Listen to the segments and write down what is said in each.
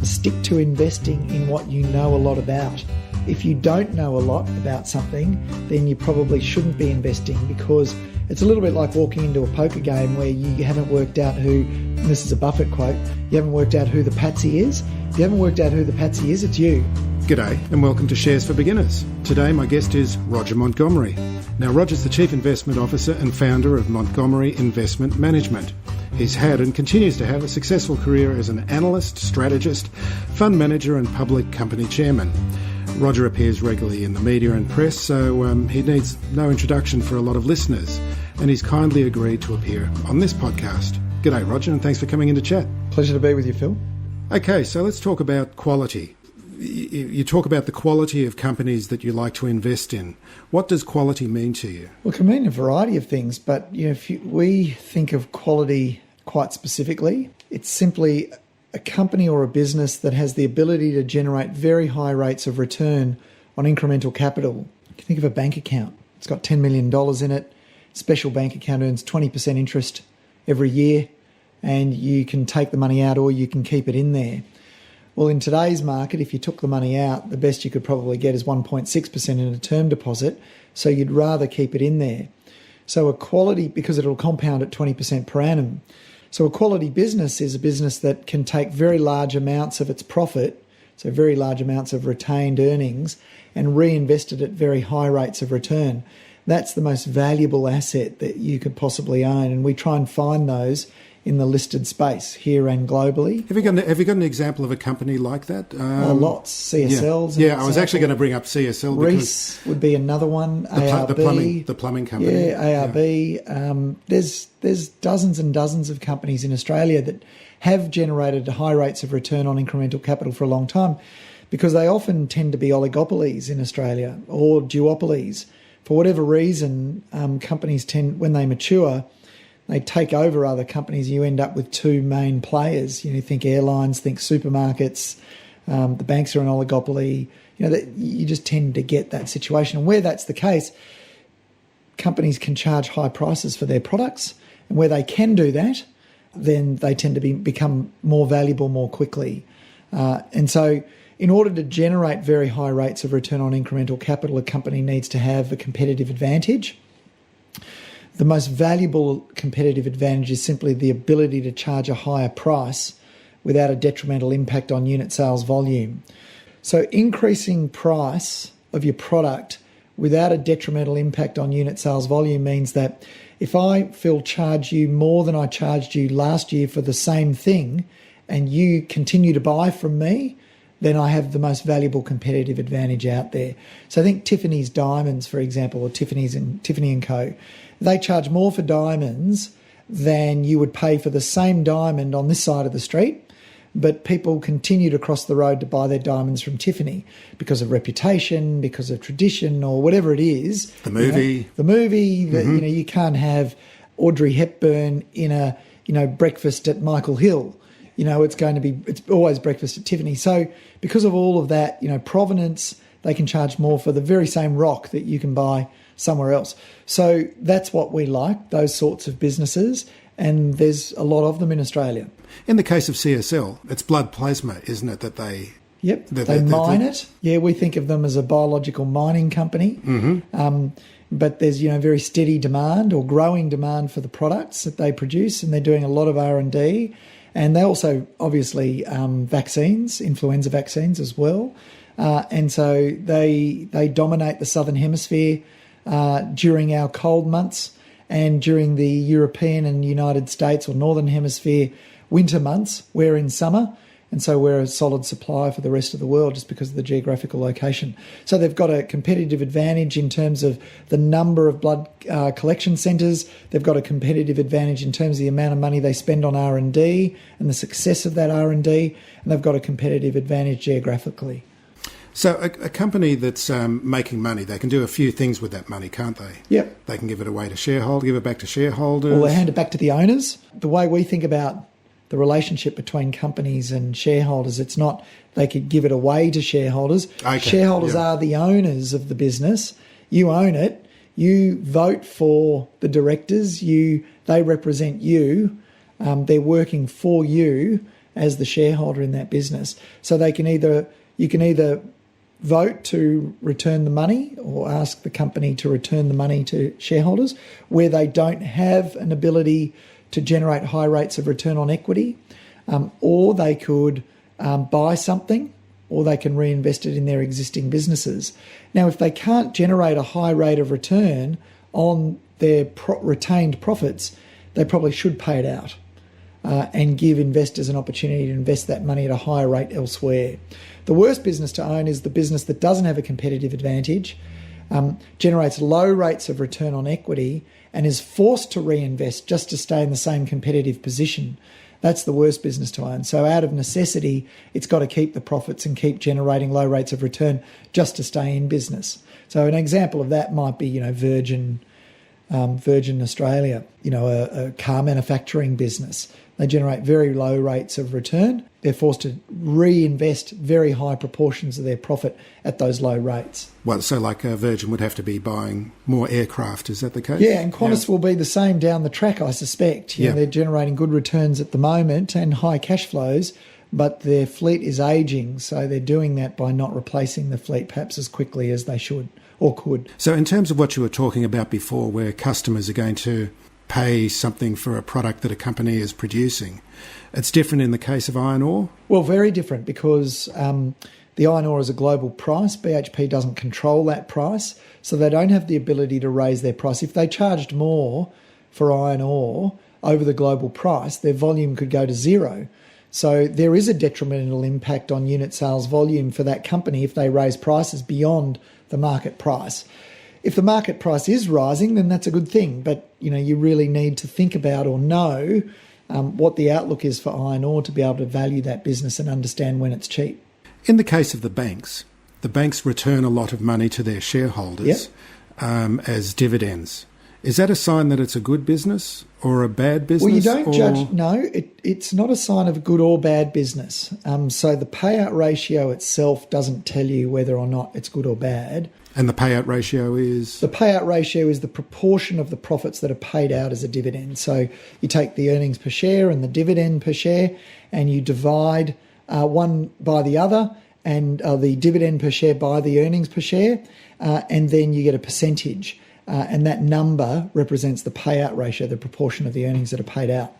stick to investing in what you know a lot about. If you don't know a lot about something, then you probably shouldn't be investing, because it's a little bit like walking into a poker game where you haven't worked out who, and this is a Buffett quote, you haven't worked out who the patsy is. If you haven't worked out who the patsy is, it's you. G'day and welcome to Shares for Beginners. Today my guest is Roger Montgomery. Now Roger's the Chief Investment Officer and founder of Montgomery Investment Management. He's had and continues to have a successful career as an analyst, strategist, fund manager and public company chairman. Roger appears regularly in the media and press, so he needs no introduction for a lot of listeners, and he's kindly agreed to appear on this podcast. G'day Roger, and thanks for coming in to chat. Pleasure to be with you, Phil. Okay, so let's talk about quality. You talk about the quality of companies that you like to invest in. What does quality mean to you? Well, it can mean a variety of things, but we think of quality quite specifically. It's simply a company or a business that has the ability to generate very high rates of return on incremental capital. You can think of a bank account. It's got $10 million in it. Special bank account earns 20% interest every year, and you can take the money out or you can keep it in there. Well, in today's market, if you took the money out, the best you could probably get is 1.6% in a term deposit, so you'd rather keep it in there. So a quality, because it'll compound at 20% per annum. So a quality business is a business that can take very large amounts of its profit, so very large amounts of retained earnings, and reinvest it at very high rates of return. That's the most valuable asset that you could possibly own, and we try and find those in the listed space here and globally. Have you got an example of a company like that? Lots. CSL's. Yeah, I was actually going to bring up CSL. Reece would be another one. ARB. The plumbing company. Yeah, ARB. Yeah. There's dozens and dozens of companies in Australia that have generated high rates of return on incremental capital for a long time, because they often tend to be oligopolies in Australia or duopolies. For whatever reason, companies tend, when they mature, they take over other companies. You end up with two main players. Think airlines, think supermarkets. The banks are an oligopoly. You just tend to get that situation. And where that's the case, companies can charge high prices for their products. And where they can do that, then they tend to become more valuable more quickly. And so in order to generate very high rates of return on incremental capital, a company needs to have a competitive advantage. The most valuable competitive advantage is simply the ability to charge a higher price without a detrimental impact on unit sales volume. So increasing price of your product without a detrimental impact on unit sales volume means that if I, Phil, charge you more than I charged you last year for the same thing, and you continue to buy from me, then I have the most valuable competitive advantage out there. So I think Tiffany's Diamonds, for example, or Tiffany & Co., they charge more for diamonds than you would pay for the same diamond on this side of the street, but people continue to cross the road to buy their diamonds from Tiffany because of reputation, because of tradition, or whatever it is. The movie. That you can't have Audrey Hepburn in a breakfast at Michael Hill. It's always breakfast at Tiffany. So because of all of that, provenance, they can charge more for the very same rock that you can buy somewhere else. So that's what we like, those sorts of businesses, and there's a lot of them in Australia. In the case of CSL, it's blood plasma, isn't it, that they... Yep, they mine it. Yeah, we think of them as a biological mining company. Mm-hmm. But there's, very steady demand or growing demand for the products that they produce, and they're doing a lot of R&D. And they also, obviously, vaccines, influenza vaccines as well. And so they dominate the Southern Hemisphere during our cold months, and during the European and United States or Northern Hemisphere winter months, we're in summer. And so we're a solid supplier for the rest of the world just because of the geographical location. So they've got a competitive advantage in terms of the number of blood collection centres. They've got a competitive advantage in terms of the amount of money they spend on R&D and the success of that R&D. And they've got a competitive advantage geographically. So a company that's making money, they can do a few things with that money, can't they? Yep. They can give it away to shareholders, give it back to shareholders. Or they hand it back to the owners. The way we think about the relationship between companies and shareholders, it's not they could give it away to shareholders. Okay. Shareholders are the owners of the business. You own it. You vote for the directors. They represent you. They're working for you. as the shareholder in that business. So you can either vote to return the money or ask the company to return the money to shareholders where they don't have an ability to generate high rates of return on equity, or they could buy something, or they can reinvest it in their existing businesses. Now, if they can't generate a high rate of return on their retained profits, they probably should pay it out and give investors an opportunity to invest that money at a higher rate elsewhere. The worst business to own is the business that doesn't have a competitive advantage, generates low rates of return on equity, and is forced to reinvest just to stay in the same competitive position. That's the worst business to own. So out of necessity, it's got to keep the profits and keep generating low rates of return just to stay in business. So an example of that might be, Virgin Australia, a car manufacturing business. They generate very low rates of return. They're forced to reinvest very high proportions of their profit at those low rates. Well, so like Virgin would have to be buying more aircraft, is that the case? Yeah, and Qantas will be the same down the track, I suspect. They're generating good returns at the moment and high cash flows, but their fleet is ageing, so they're doing that by not replacing the fleet perhaps as quickly as they should or could. So in terms of what you were talking about before, where customers are going to pay something for a product that a company is producing, it's different in the case of iron ore? Well, very different, because the iron ore is a global price. BHP doesn't control that price, so they don't have the ability to raise their price. If they charged more for iron ore over the global price, their volume could go to zero. So there is a detrimental impact on unit sales volume for that company if they raise prices beyond the market price. If the market price is rising, then that's a good thing. But, you really need to think about or know what the outlook is for iron ore to be able to value that business and understand when it's cheap. In the case of the banks return a lot of money to their shareholders as dividends. Is that a sign that it's a good business or a bad business? Well, you don't judge. No, it's not a sign of good or bad business. So the payout ratio itself doesn't tell you whether or not it's good or bad. And the payout ratio is? The payout ratio is the proportion of the profits that are paid out as a dividend. So you take the earnings per share and the dividend per share and you divide one by the other, and the dividend per share by the earnings per share, and then you get a percentage. And that number represents the payout ratio, the proportion of the earnings that are paid out.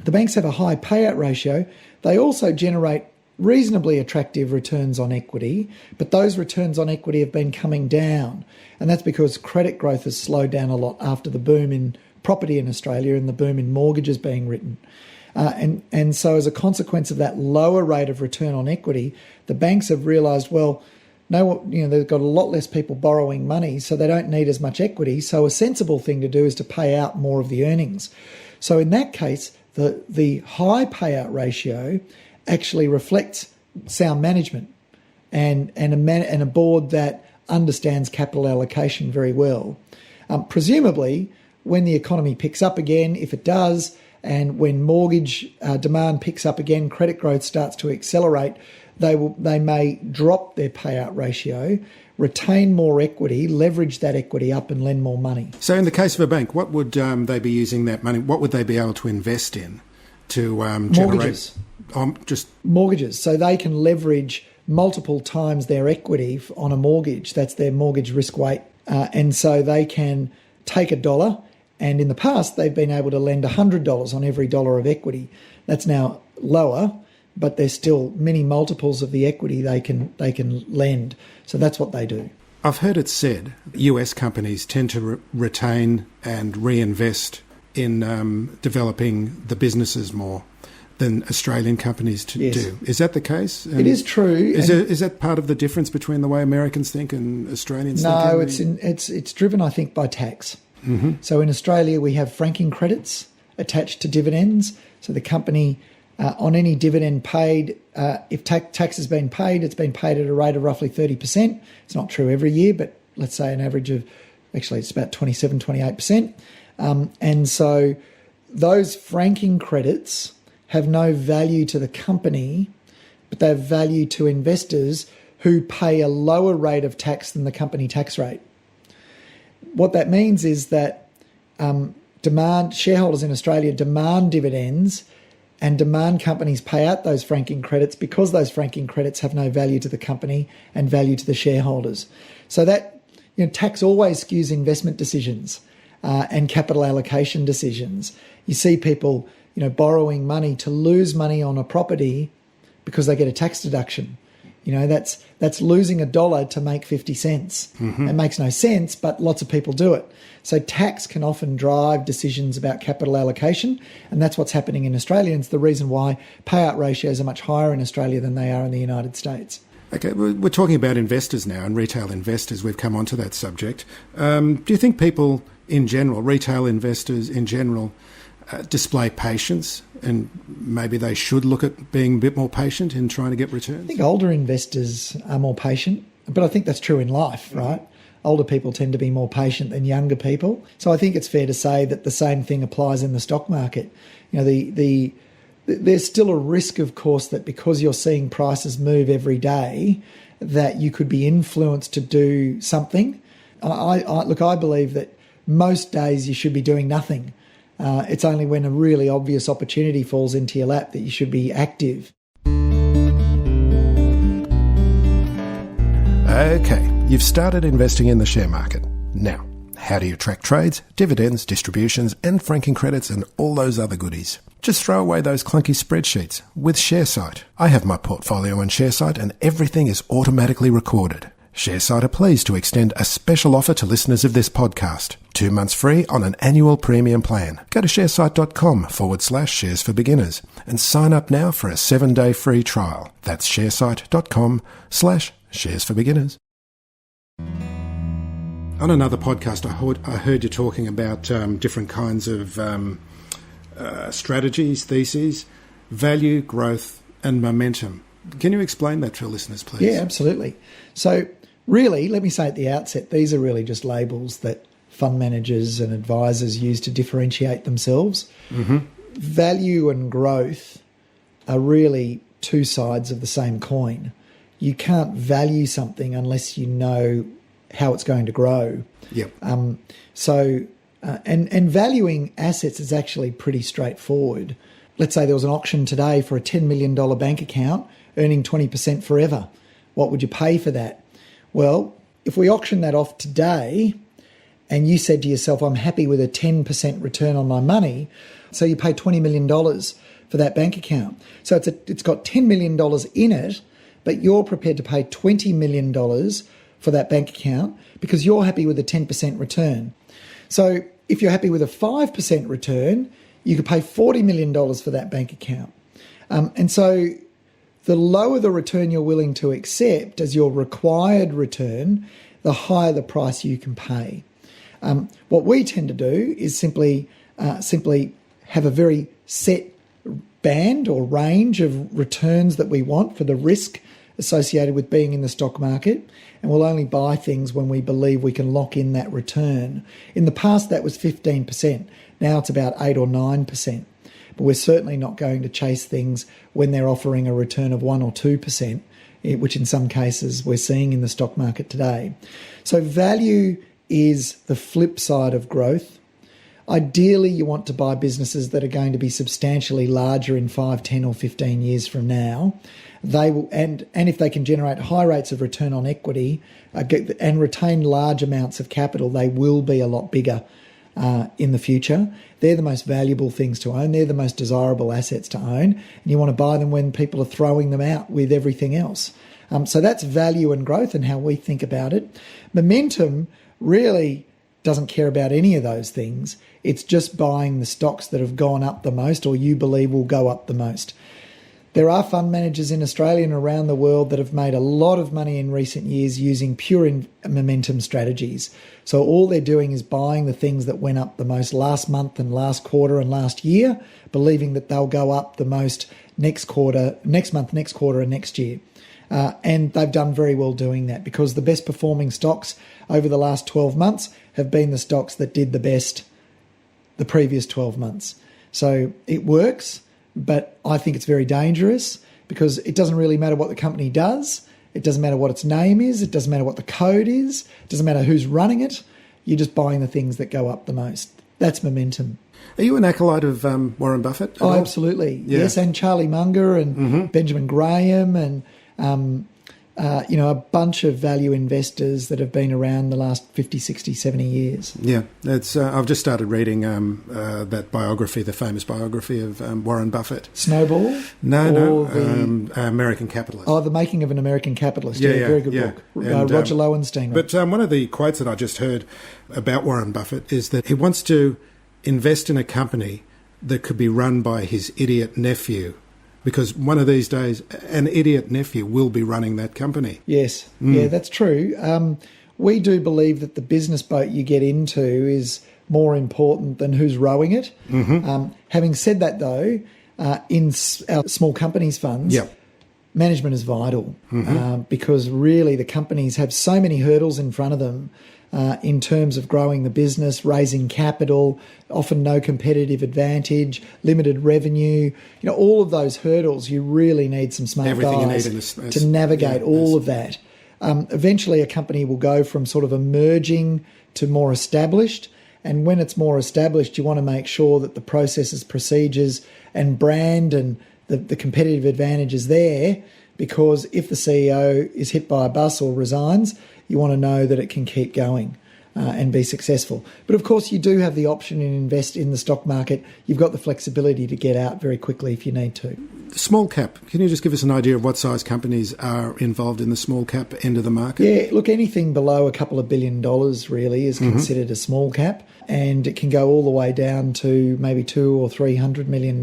The banks have a high payout ratio. They also generate reasonably attractive returns on equity, but those returns on equity have been coming down. And that's because credit growth has slowed down a lot after the boom in property in Australia and the boom in mortgages being written. And so as a consequence of that lower rate of return on equity, the banks have realised, well, no, they've got a lot less people borrowing money, so they don't need as much equity. So a sensible thing to do is to pay out more of the earnings. So in that case, the high payout ratio actually reflects sound management and a board that understands capital allocation very well. Presumably, when the economy picks up again, if it does, and when mortgage demand picks up again, credit growth starts to accelerate, they may drop their payout ratio, retain more equity, leverage that equity up and lend more money. So in the case of a bank, what would they be using that money? What would they be able to invest in to Mortgages. Just mortgages. So they can leverage multiple times their equity on a mortgage. That's their mortgage risk weight. And so they can take $1, and in the past they've been able to lend $100 on every dollar of equity. That's now lower, but there's still many multiples of the equity they can lend. So that's what they do. I've heard it said US companies tend to retain and reinvest in developing the businesses more than Australian companies do. Is that the case? It is true. Is that part of the difference between the way Americans think and Australians think? No, it's driven, I think, by tax. Mm-hmm. So in Australia, we have franking credits attached to dividends. So the company, on any dividend paid, if tax has been paid, it's been paid at a rate of roughly 30%. It's not true every year, but let's say an average of, actually it's about 27, 28%. And so those franking credits have no value to the company, but they have value to investors who pay a lower rate of tax than the company tax rate. What that means is that shareholders in Australia demand dividends and demand companies pay out those franking credits because those franking credits have no value to the company and value to the shareholders. So that, tax always skews investment decisions and capital allocation decisions. You see people, borrowing money to lose money on a property because they get a tax deduction. That's losing $1 to make 50 cents. Mm-hmm. It makes no sense, but lots of people do it. So tax can often drive decisions about capital allocation, and that's what's happening in Australia. And it's the reason why payout ratios are much higher in Australia than they are in the United States. Okay, we're talking about investors now and retail investors. We've come onto that subject. Do you think people in general, retail investors in general, display patience, and maybe they should look at being a bit more patient in trying to get returns? I think older investors are more patient, but I think that's true in life, right? Older people tend to be more patient than younger people. So I think it's fair to say that the same thing applies in the stock market. There's still a risk, of course, that because you're seeing prices move every day, that you could be influenced to do something. I believe that most days you should be doing nothing. It's only when a really obvious opportunity falls into your lap that you should be active. Okay, you've started investing in the share market. Now, how do you track trades, dividends, distributions, and franking credits and all those other goodies? Just throw away those clunky spreadsheets with Sharesight. I have my portfolio on Sharesight and everything is automatically recorded. Sharesight are pleased to extend a special offer to listeners of this podcast. 2 months free on an annual premium plan. Go to sharesight.com/shares for beginners and sign up now for a 7-day free trial. That's sharesight.com/shares for beginners. On another podcast, I heard you talking about different kinds of strategies, theses, value, growth, and momentum. Can you explain that to our listeners, please? Yeah, absolutely. So really, let me say at the outset, these are really just labels that fund managers and advisors use to differentiate themselves. Mm-hmm. Value and growth are really two sides of the same coin. You can't value something unless you know how it's going to grow. Yep. And valuing assets is actually pretty straightforward. Let's say there was an auction today for a $10 million bank account earning 20% forever. What would you pay for that? Well, if we auction that off today and you said to yourself, I'm happy with a 10% return on my money, so you pay $20 million for that bank account. So it's got $10 million in it, but you're prepared to pay $20 million for that bank account because you're happy with a 10% return. So if you're happy with a 5% return, you could pay $40 million for that bank account. And so the lower the return you're willing to accept as your required return, the higher the price you can pay. What we tend to do is simply have a very set band or range of returns that we want for the risk associated with being in the stock market, and we'll only buy things when we believe we can lock in that return. In the past, that was 15%. Now it's about 8 or 9%. But we're certainly not going to chase things when they're offering a return of 1 or 2%, which in some cases we're seeing in the stock market today. So value is the flip side of growth. Ideally, you want to buy businesses that are going to be substantially larger in 5, 10 or 15 years from now. They will, and if they can generate high rates of return on equity and retain large amounts of capital, they will be a lot bigger in the future. They're the most valuable things to own. They're the most desirable assets to own. And you want to buy them when people are throwing them out with everything else. So that's value and growth and how we think about it. Momentum really doesn't care about any of those things. It's just buying the stocks that have gone up the most or you believe will go up the most. There are fund managers in Australia and around the world that have made a lot of money in recent years using pure momentum strategies. So all they're doing is buying the things that went up the most last month and last quarter and last year, believing that they'll go up the most next quarter, next month, next quarter and next year. And they've done very well doing that because the best performing stocks over the last 12 months have been the stocks that did the best the previous 12 months. So it works, but I think it's very dangerous because it doesn't really matter what the company does. It doesn't matter what its name is. It doesn't matter what the code is. It doesn't matter who's running it. You're just buying the things that go up the most. That's momentum. Are you an acolyte of Warren Buffett at all? Absolutely. Yeah. Yes, and Charlie Munger and Benjamin Graham and, a bunch of value investors that have been around the last 50, 60, 70 years. Yeah, it's. I've just started reading that biography, the famous biography of Warren Buffett. Snowball? No, American Capitalist. Oh, The Making of an American Capitalist. Yeah, very good book. And, Roger Lowenstein. But one of the quotes that I just heard about Warren Buffett is that he wants to invest in a company that could be run by his idiot nephew, because one of these days an idiot nephew will be running that company. Yes, yeah, that's true. We do believe that the business boat you get into is more important than who's rowing it. Having said that, though, in our small companies funds, management is vital because really the companies have so many hurdles in front of them in terms of growing the business, raising capital, often no competitive advantage, limited revenue. All of those hurdles, you really need some smart guys to navigate all of that. Eventually, a company will go from sort of emerging to more established. And when it's more established, you want to make sure that the processes, procedures and brand and the competitive advantage is there, because if the CEO is hit by a bus or resigns, you want to know that it can keep going and be successful. But of course, you do have the option to invest in the stock market. You've got the flexibility to get out very quickly if you need to. Small cap, can you just give us an idea of what size companies are involved in the small cap end of the market? Yeah, look, anything below a couple of $1 billion really is considered a small cap, and it can go all the way down to maybe $200 or $300 million.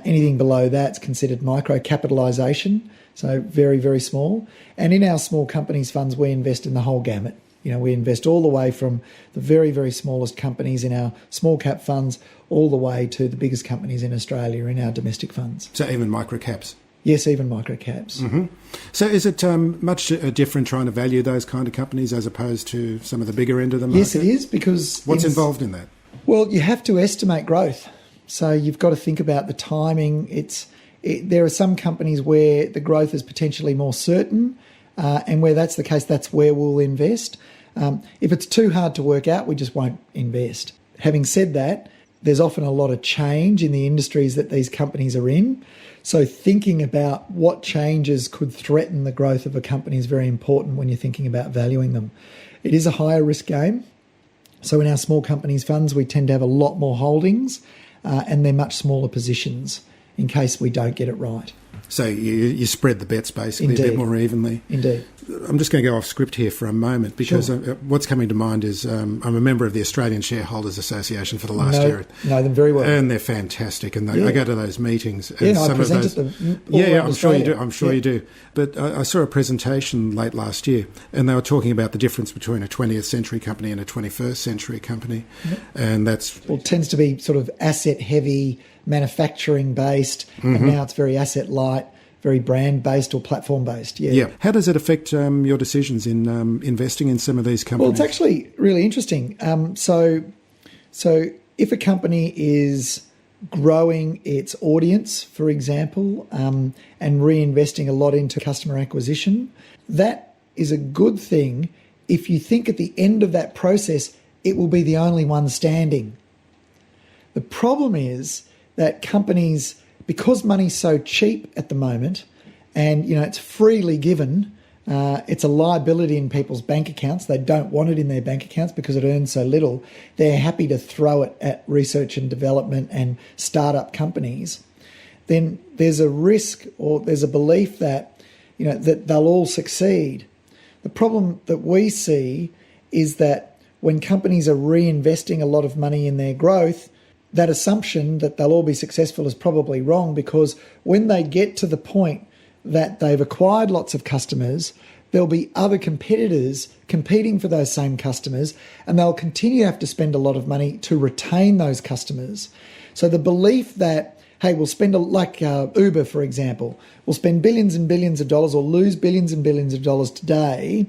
Anything below that's considered micro capitalisation, so very, very small. And in our small companies funds, we invest in the whole gamut. We invest all the way from the very, very smallest companies in our small cap funds all the way to the biggest companies in Australia in our domestic funds. So even micro caps? Yes, even micro caps. So is it much different trying to value those kind of companies as opposed to some of the bigger end of the market? Yes, it is, because... What's involved in that? Well, you have to estimate growth. So you've got to think about the timing. There are some companies where the growth is potentially more certain, and where that's the case, that's where we'll invest. If it's too hard to work out, we just won't invest. Having said that, there's often a lot of change in the industries that these companies are in. So thinking about what changes could threaten the growth of a company is very important when you're thinking about valuing them. It is a higher risk game. So in our small companies funds, we tend to have a lot more holdings, and they're much smaller positions in case we don't get it right. So you spread the bets basically Indeed. a bit more evenly. Indeed. I'm just going to go off script here for a moment because what's coming to mind is I'm a member of the Australian Shareholders Association for the last year. Know them very well. And they're fantastic. And I go to those meetings. And I present at them all I'm around sure you Australia. do. I'm sure you do. But I saw a presentation late last year and they were talking about the difference between a 20th century company and a 21st century company. And that's... Well, it tends to be sort of asset heavy, manufacturing based, and now it's very asset light, very brand based or platform based. Yeah. How does it affect your decisions in investing in some of these companies? Well, it's actually really interesting. So if a company is growing its audience, for example, and reinvesting a lot into customer acquisition, that is a good thing if you think at the end of that process it will be the only one standing. The problem is that companies, because money's so cheap at the moment and, it's freely given, it's a liability in people's bank accounts. They don't want it in their bank accounts because it earns so little. They're happy to throw it at research and development and startup companies. Then there's a risk or there's a belief that, that they'll all succeed. The problem that we see is that when companies are reinvesting a lot of money in their growth, that assumption that they'll all be successful is probably wrong, because when they get to the point that they've acquired lots of customers, there'll be other competitors competing for those same customers, and they'll continue to have to spend a lot of money to retain those customers. So the belief that, hey, we'll spend, like Uber, for example, we'll spend billions and billions of dollars or lose billions and billions of dollars today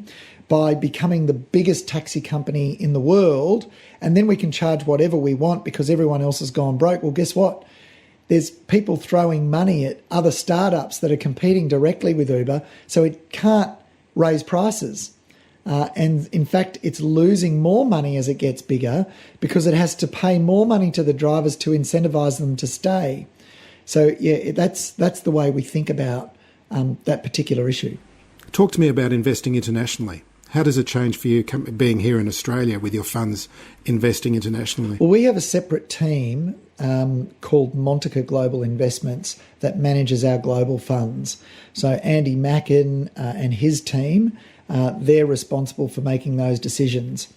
by becoming the biggest taxi company in the world, and then we can charge whatever we want because everyone else has gone broke. Well, guess what? There's people throwing money at other startups that are competing directly with Uber, so it can't raise prices. And in fact, it's losing more money as it gets bigger because it has to pay more money to the drivers to incentivize them to stay. So, yeah, that's the way we think about that particular issue. Talk to me about investing internationally. How does it change for you being here in Australia with your funds investing internationally? Well, we have a separate team called Montgomery Global Investments that manages our global funds. So Andy Mackin and his team, they're responsible for making those decisions.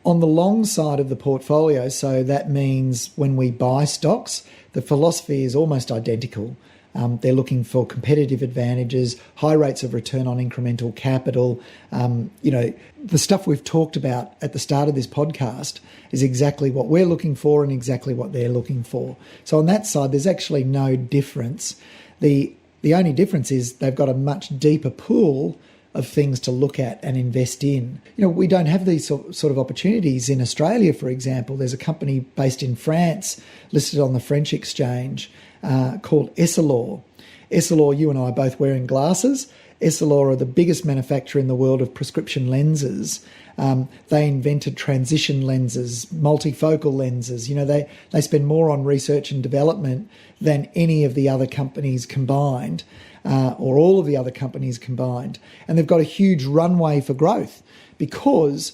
On the long side of the portfolio, so that means when we buy stocks, the philosophy is almost identical. They're looking for competitive advantages, high rates of return on incremental capital. The stuff we've talked about at the start of this podcast is exactly what we're looking for and exactly what they're looking for. So on that side, there's actually no difference. The only difference is they've got a much deeper pool of things to look at and invest in. We don't have these sort of opportunities in Australia, for example. There's a company based in France listed on the French exchange called Essilor. Essilor, you and I are both wearing glasses. Essilor are the biggest manufacturer in the world of prescription lenses. They invented transition lenses, multifocal lenses. They spend more on research and development than any of the other companies combined, or all of the other companies combined. And they've got a huge runway for growth because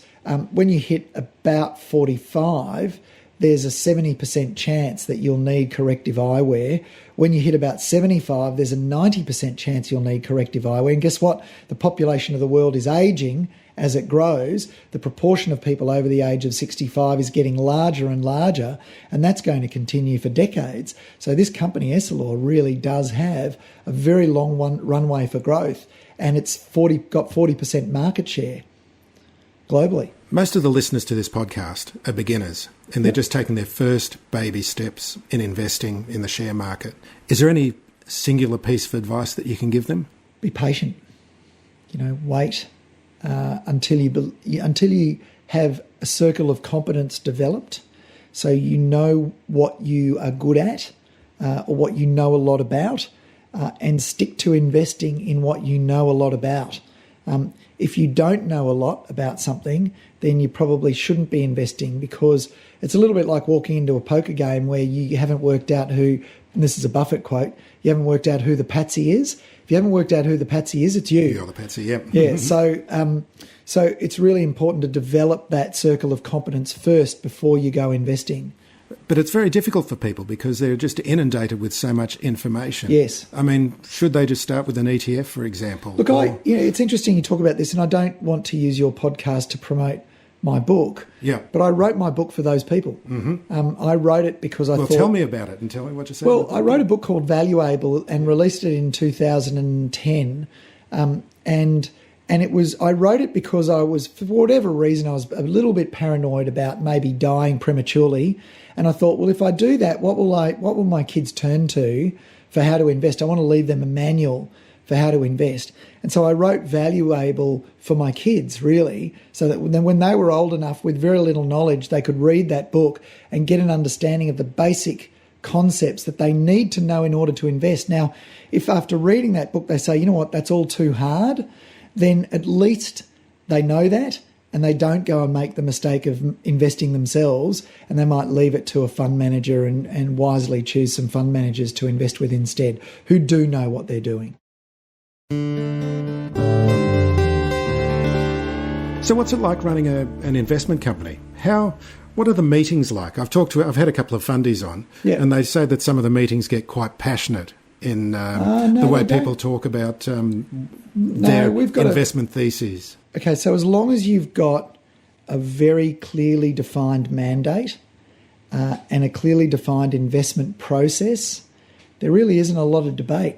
when you hit about 45, there's a 70% chance that you'll need corrective eyewear. When you hit about 75, there's a 90% chance you'll need corrective eyewear. And guess what? The population of the world is aging as it grows. The proportion of people over the age of 65 is getting larger and larger, and that's going to continue for decades. So this company, Essilor, really does have a very long runway for growth, and it's got 40% market share globally. Most of the listeners to this podcast are beginners and they're just taking their first baby steps in investing in the share market. Is there any singular piece of advice that you can give them? Be patient. Wait until you have a circle of competence developed, so you know what you are good at or what you know a lot about, and stick to investing in what you know a lot about. If you don't know a lot about something, then you probably shouldn't be investing, because it's a little bit like walking into a poker game where you haven't worked out who, and this is a Buffett quote, you haven't worked out who the patsy is. If you haven't worked out who the patsy is, it's you. You're the patsy, yep. Yeah, so it's really important to develop that circle of competence first before you go investing. But it's very difficult for people because they're just inundated with so much information. Yes. I mean, should they just start with an ETF, for example? Look, it's interesting you talk about this, and I don't want to use your podcast to promote my book. Yeah. But I wrote my book for those people. Mm-hmm. I wrote it because I thought... Well, tell me about it and tell me what you said. Well, I wrote a book called Valuable and released it in 2010. And it was, I wrote it because I was, for whatever reason, I was a little bit paranoid about maybe dying prematurely. And I thought, well, if I do that, what will my kids turn to for how to invest? I want to leave them a manual for how to invest. And so I wrote Valuable for my kids, really, so that then when they were old enough with very little knowledge, they could read that book and get an understanding of the basic concepts that they need to know in order to invest. Now, if after reading that book they say, you know what, that's all too hard, then at least they know that, and they don't go and make the mistake of investing themselves, and they might leave it to a fund manager and wisely choose some fund managers to invest with instead, who do know what they're doing. So what's it like running an investment company? What are the meetings like? I've had a couple of fundies on, and they say that some of the meetings get quite passionate in the way people talk about their investment theses. Okay, so as long as you've got a very clearly defined mandate and a clearly defined investment process, there really isn't a lot of debate.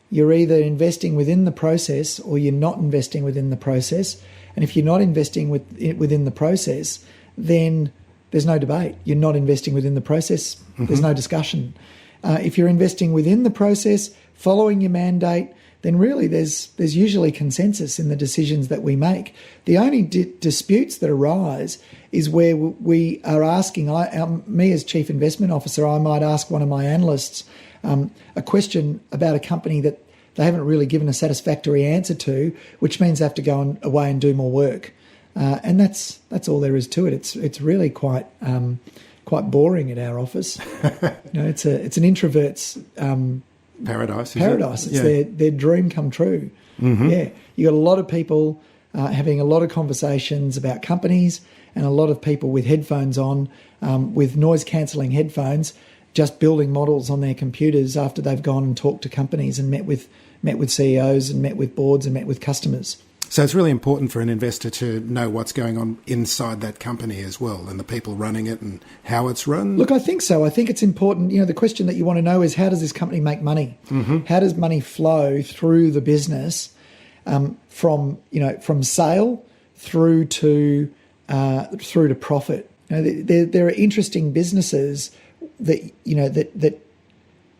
You're either investing within the process or you're not investing within the process. And if you're not investing within the process, then there's no debate. You're not investing within the process. Mm-hmm. There's no discussion. If you're investing within the process, following your mandate, then really there's usually consensus in the decisions that we make. The only disputes that arise is where we are asking, me as Chief Investment Officer, I might ask one of my analysts a question about a company that they haven't really given a satisfactory answer to, which means they have to go away and do more work. And that's all there is to it. It's really quite boring at our office. It's an introvert's paradise. Paradise. It's their dream come true. Mm-hmm. Yeah, you got a lot of people having a lot of conversations about companies, and a lot of people with headphones on, with noise cancelling headphones, just building models on their computers after they've gone and talked to companies and met with CEOs and met with boards and met with customers. So it's really important for an investor to know what's going on inside that company as well, and the people running it and how it's run? Look, I think so. I think it's important. The question that you want to know is, how does this company make money? Mm-hmm. How does money flow through the business from sale through to profit? There are interesting businesses that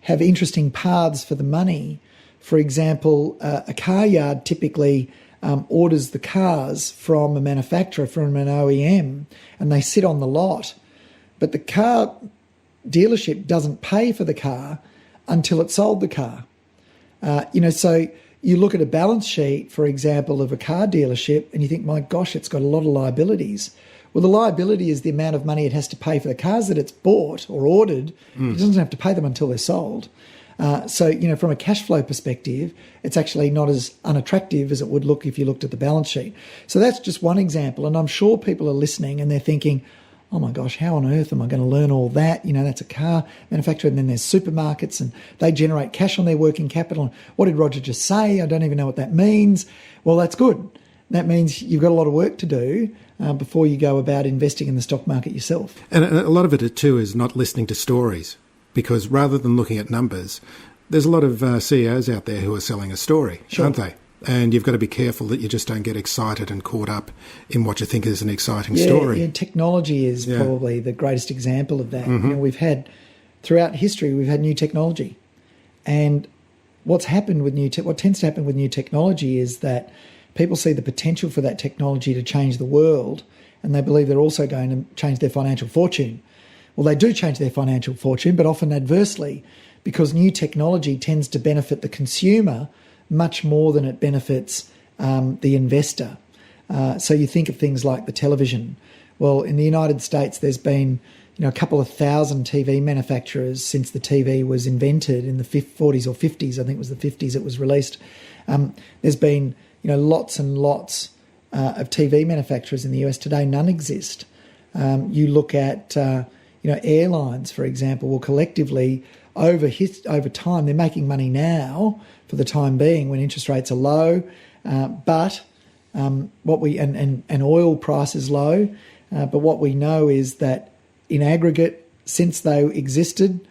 have interesting paths for the money. For example, a car yard typically orders the cars from a manufacturer, from an OEM, and they sit on the lot. But the car dealership doesn't pay for the car until it sold the car. So you look at a balance sheet, for example, of a car dealership, and you think, my gosh, it's got a lot of liabilities. Well, the liability is the amount of money it has to pay for the cars that it's bought or ordered. It doesn't have to pay them until they're sold. From a cash flow perspective, it's actually not as unattractive as it would look if you looked at the balance sheet. So that's just one example. And I'm sure people are listening and they're thinking, oh my gosh, how on earth am I going to learn all that? That's a car manufacturer, and then there's supermarkets and they generate cash on their working capital. What did Roger just say? I don't even know what that means. Well, that's good. That means you've got a lot of work to do before you go about investing in the stock market yourself. And a lot of it too is not listening to stories. Because rather than looking at numbers, there's a lot of CEOs out there who are selling a story, sure, aren't they? And you've got to be careful that you just don't get excited and caught up in what you think is an exciting story. Yeah, technology is probably the greatest example of that. Mm-hmm. Throughout history, we've had new technology. And what tends to happen with new technology is that people see the potential for that technology to change the world, and they believe they're also going to change their financial fortune. Well, they do change their financial fortune, but often adversely, because new technology tends to benefit the consumer much more than it benefits the investor. So you think of things like the television. Well, in the United States, there's been a couple of thousand TV manufacturers since the TV was invented in the 40s or 50s. I think it was the 50s it was released. There's been lots and lots of TV manufacturers in the US. Today, none exist. You look at airlines, for example. Well, collectively, over time, they're making money now for the time being when interest rates are low, but oil price is low. But what we know is that in aggregate, since they existed,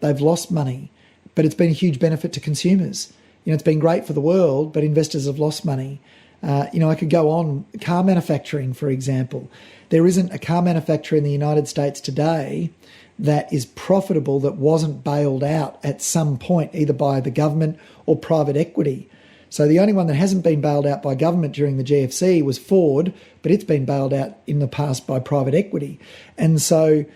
they've lost money. But it's been a huge benefit to consumers. It's been great for the world, but investors have lost money. I could go on. Car manufacturing, for example. There isn't a car manufacturer in the United States today that is profitable that wasn't bailed out at some point, either by the government or private equity. So the only one that hasn't been bailed out by government during the GFC was Ford, but it's been bailed out in the past by private equity. And so,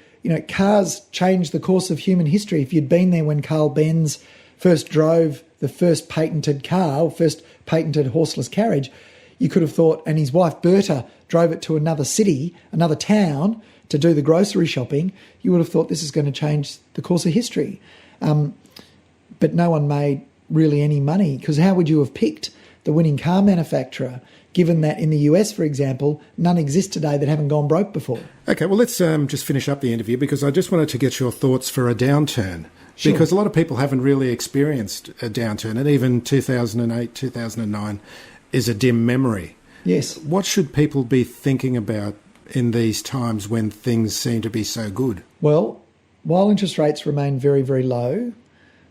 cars changed the course of human history. If you'd been there when Carl Benz first drove the first patented car, or first patented horseless carriage, you could have thought, and his wife Berta drove it to another city, another town, to do the grocery shopping, you would have thought this is going to change the course of history. But no one made really any money, because how would you have picked the winning car manufacturer, given that in the US, for example, none exist today that haven't gone broke before? Okay, well, let's just finish up the interview, because I just wanted to get your thoughts for a downturn. Sure. Because a lot of people haven't really experienced a downturn, and even 2008, 2009 is a dim memory. Yes. What should people be thinking about in these times when things seem to be so good? Well, while interest rates remain very, very low,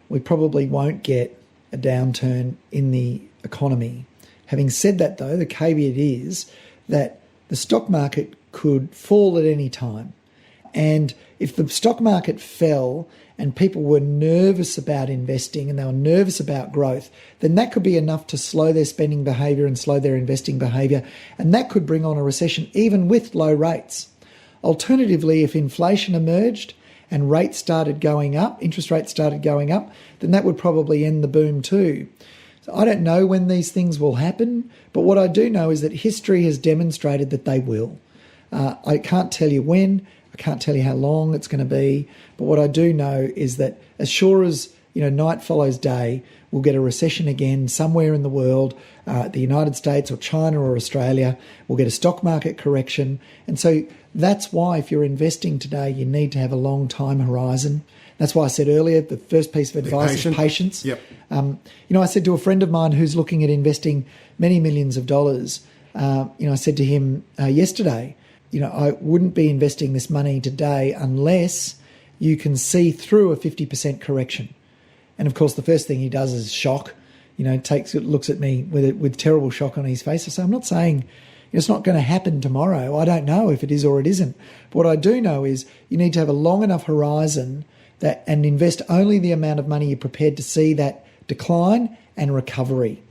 we probably won't get a downturn in the economy. Having said that, though, the caveat is that the stock market could fall at any time. And if the stock market fell and people were nervous about investing and they were nervous about growth, then that could be enough to slow their spending behaviour and slow their investing behaviour, and that could bring on a recession even with low rates. Alternatively, if inflation emerged and rates started going up, interest rates started going up, then that would probably end the boom too. So I don't know when these things will happen, but what I do know is that history has demonstrated that they will. I can't tell you when, I can't tell you how long it's going to be, but what I do know is that as sure as night follows day, we'll get a recession again somewhere in the world, the United States or China or Australia. We'll get a stock market correction. And so that's why if you're investing today, you need to have a long time horizon. That's why I said earlier, the first piece of advice is patience. Yep. I said to a friend of mine who's looking at investing many millions of dollars, I said to him yesterday, I wouldn't be investing this money today unless you can see through a 50% correction. And of course, the first thing he does is shock. Looks at me with terrible shock on his face. So I'm not saying it's not going to happen tomorrow. I don't know if it is or it isn't. But what I do know is you need to have a long enough horizon and invest only the amount of money you're prepared to see that decline and recovery.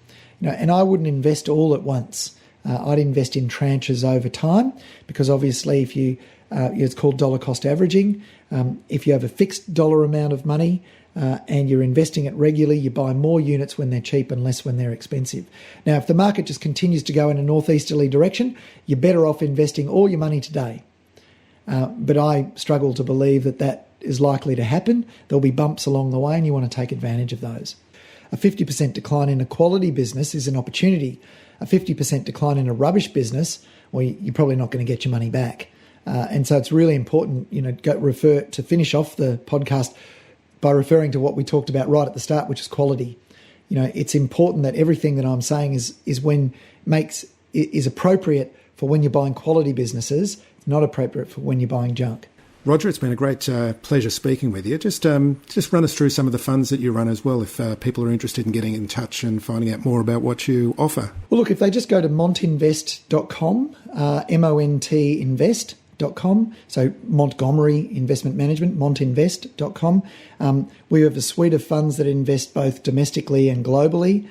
And I wouldn't invest all at once. I'd invest in tranches over time because obviously if it's called dollar cost averaging. If you have a fixed dollar amount of money and you're investing it regularly, you buy more units when they're cheap and less when they're expensive. Now, if the market just continues to go in a northeasterly direction, you're better off investing all your money today. But I struggle to believe that is likely to happen. There'll be bumps along the way and you want to take advantage of those. A 50% decline in a quality business is an opportunity. A 50% decline in a rubbish business, well, you're probably not going to get your money back. And so it's really important, to finish off the podcast by referring to what we talked about right at the start, which is quality. It's important that everything that I'm saying is appropriate for when you're buying quality businesses. It's not appropriate for when you're buying junk. Roger, it's been a great pleasure speaking with you. Just run us through some of the funds that you run as well, if people are interested in getting in touch and finding out more about what you offer. Well, look, if they just go to montinvest.com, montinvest.com, so Montgomery Investment Management, montinvest.com. We have a suite of funds that invest both domestically and globally.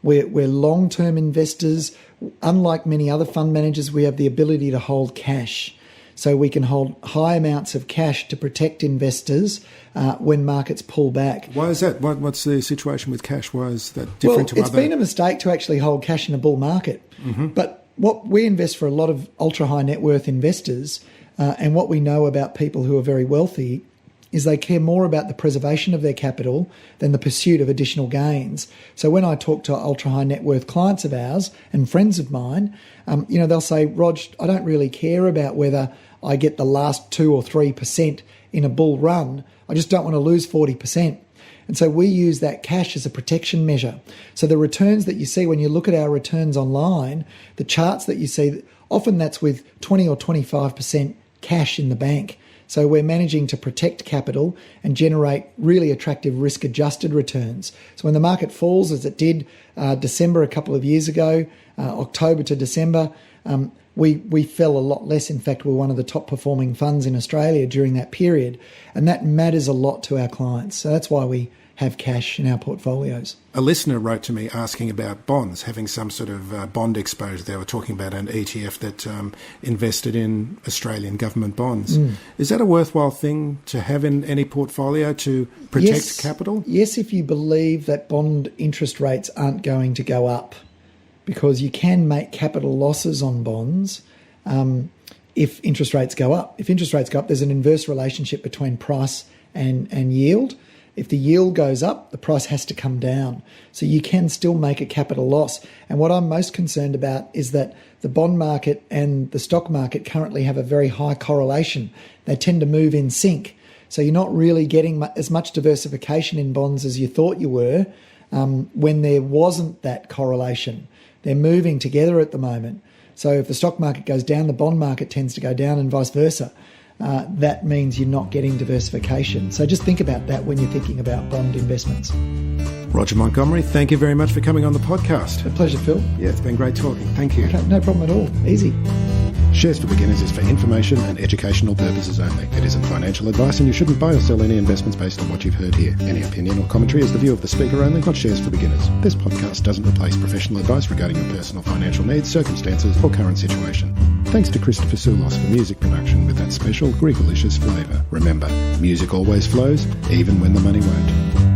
We're long-term investors. Unlike many other fund managers, we have the ability to hold cash. So we can hold high amounts of cash to protect investors when markets pull back. Why is that? What's the situation with cash? Why is that different to other? It's been a mistake to actually hold cash in a bull market. Mm-hmm. But what we invest for a lot of ultra-high net worth investors and what we know about people who are very wealthy is they care more about the preservation of their capital than the pursuit of additional gains. So when I talk to ultra-high net worth clients of ours and friends of mine, they'll say, Rog, I don't really care about whether I get the last 2 or 3% in a bull run. I just don't want to lose 40%. And so we use that cash as a protection measure. So the returns that you see when you look at our returns online, the charts that you see, often that's with 20 or 25% cash in the bank. So we're managing to protect capital and generate really attractive risk-adjusted returns. So when the market falls, as it did December a couple of years ago, October to December, we fell a lot less. In fact, we're one of the top performing funds in Australia during that period. And that matters a lot to our clients. So that's why we have cash in our portfolios. A listener wrote to me asking about bonds, having some sort of bond exposure. They were talking about an ETF that invested in Australian government bonds. Is that a worthwhile thing to have in any portfolio to protect capital? Yes, if you believe that bond interest rates aren't going to go up, because you can make capital losses on bonds if interest rates go up. If interest rates go up, there's an inverse relationship between price and yield. If the yield goes up, the price has to come down. So you can still make a capital loss. And what I'm most concerned about is that the bond market and the stock market currently have a very high correlation. They tend to move in sync. So you're not really getting as much diversification in bonds as you thought you were when there wasn't that correlation. They're moving together at the moment. So if the stock market goes down, the bond market tends to go down and vice versa. That means you're not getting diversification. So just think about that when you're thinking about bond investments. Roger Montgomery, thank you very much for coming on the podcast. A pleasure, Phil. Yeah, it's been great talking. Thank you. Okay, no problem at all. Easy. Shares for Beginners is for information and educational purposes only. It isn't financial advice and you shouldn't buy or sell any investments based on what you've heard here. Any opinion or commentary is the view of the speaker only, not Shares for Beginners. This podcast doesn't replace professional advice regarding your personal financial needs, circumstances or current situation. Thanks to Christopher Soulos for music production with that special Greekalicious flavour. Remember, music always flows, even when the money won't.